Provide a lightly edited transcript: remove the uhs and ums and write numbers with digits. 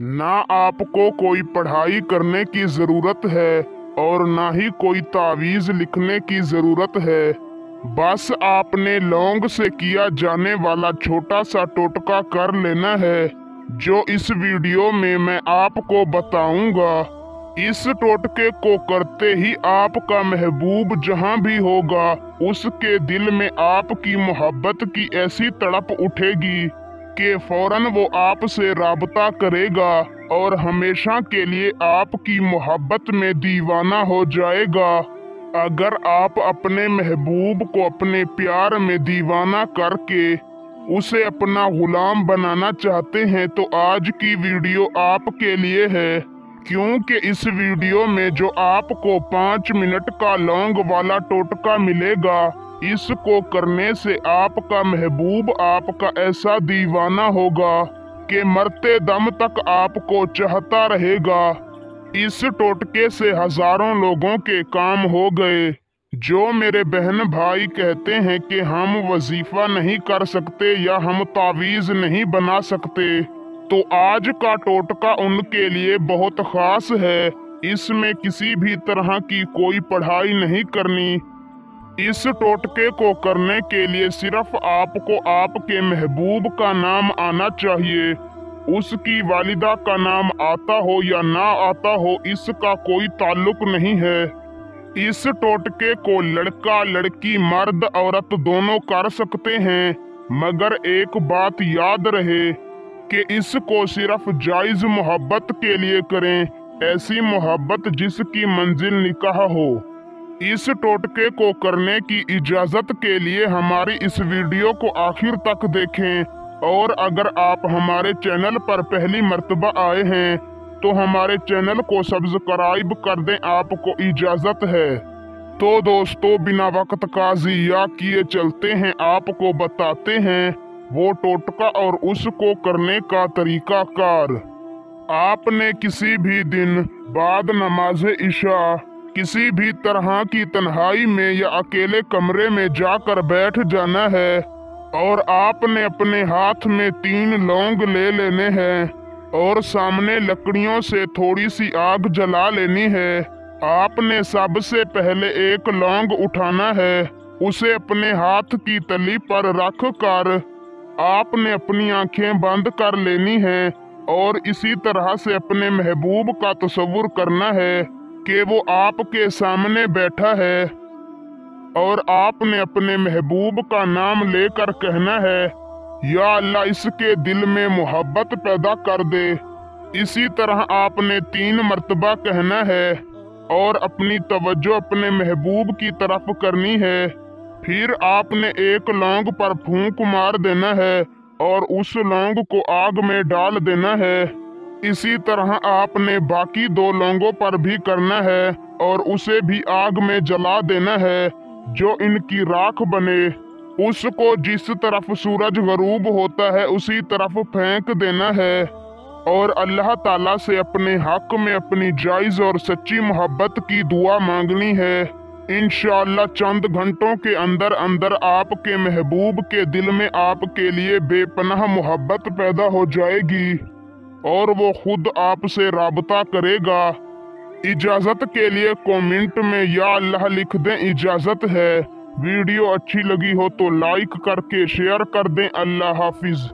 ना आपको कोई पढ़ाई करने की ज़रूरत है और ना ही कोई तावीज़ लिखने की ज़रूरत है। बस आपने लौंग से किया जाने वाला छोटा सा टोटका कर लेना है, जो इस वीडियो में मैं आपको बताऊंगा। इस टोटके को करते ही आपका महबूब जहां भी होगा, उसके दिल में आपकी मोहब्बत की ऐसी तड़प उठेगी कि फौरन वो आपसे राबता करेगा और हमेशा के लिए आपकी मोहब्बत में दीवाना हो जाएगा। अगर आप अपने महबूब को अपने प्यार में दीवाना करके उसे अपना गुलाम बनाना चाहते हैं तो आज की वीडियो आपके लिए है, क्योंकि इस वीडियो में जो आपको 5 मिनट का लौंग वाला टोटका मिलेगा, इसको करने से आपका महबूब आपका ऐसा दीवाना होगा कि मरते दम तक आपको चाहता रहेगा। इस टोटके से हजारों लोगों के काम हो गए। जो मेरे बहन भाई कहते हैं कि हम वजीफा नहीं कर सकते या हम तावीज़ नहीं बना सकते, तो आज का टोटका उनके लिए बहुत खास है। इसमें किसी भी तरह की कोई पढ़ाई नहीं करनी। इस टोटके को करने के लिए सिर्फ आपको आपके महबूब का नाम आना चाहिए। उसकी वालिदा का नाम आता हो या ना आता हो, इसका कोई ताल्लुक नहीं है। इस टोटके को लड़का लड़की मर्द औरत दोनों कर सकते हैं, मगर एक बात याद रहे कि इसको सिर्फ जायज मोहब्बत के लिए करें, ऐसी मोहब्बत जिसकी मंजिल निकाह हो। इस टोटके को करने की इजाजत के लिए हमारी इस वीडियो को आखिर तक देखें, और अगर आप हमारे चैनल पर पहली मर्तबा आए हैं तो हमारे चैनल को सब्सक्राइब कर दें, आपको इजाजत है। तो दोस्तों, बिना वक्त का ज़िया किए चलते हैं, आपको बताते हैं वो टोटका और उसको करने का तरीका कार। आपने किसी भी दिन बाद नमाज इशा किसी भी तरह की तन्हाई में या अकेले कमरे में जाकर बैठ जाना है, और आपने अपने हाथ में 3 लौंग ले लेने हैं और सामने लकड़ियों से थोड़ी सी आग जला लेनी है। आपने सबसे पहले एक लौंग उठाना है, उसे अपने हाथ की तली पर रख कर आपने अपनी आंखें बंद कर लेनी है और इसी तरह से अपने महबूब का तसव्वुर करना है कि वो आपके सामने बैठा है, और आपने अपने महबूब का नाम लेकर कहना है, या अल्लाह इसके दिल में मोहब्बत पैदा कर दे। इसी तरह आपने 3 मर्तबा कहना है और अपनी तवज्जो अपने महबूब की तरफ करनी है। फिर आपने एक लौंग पर फूंक मार देना है और उस लौंग को आग में डाल देना है। इसी तरह आपने बाकी 2 लौंगों पर भी करना है और उसे भी आग में जला देना है। जो इनकी राख बने उसको जिस तरफ सूरज गरूब होता है उसी तरफ फेंक देना है, और अल्लाह ताला से अपने हक में अपनी जायज और सच्ची मोहब्बत की दुआ मांगनी है। इंशाअल्लाह चंद घंटों के अंदर अंदर आपके महबूब के दिल में आपके लिए बेपनाह मोहब्बत पैदा हो जाएगी और वो खुद आपसे राबता करेगा। इजाजत के लिए कमेंट में या अल्लाह लिख दें, इजाजत है। वीडियो अच्छी लगी हो तो लाइक करके शेयर कर दें। अल्लाह हाफिज।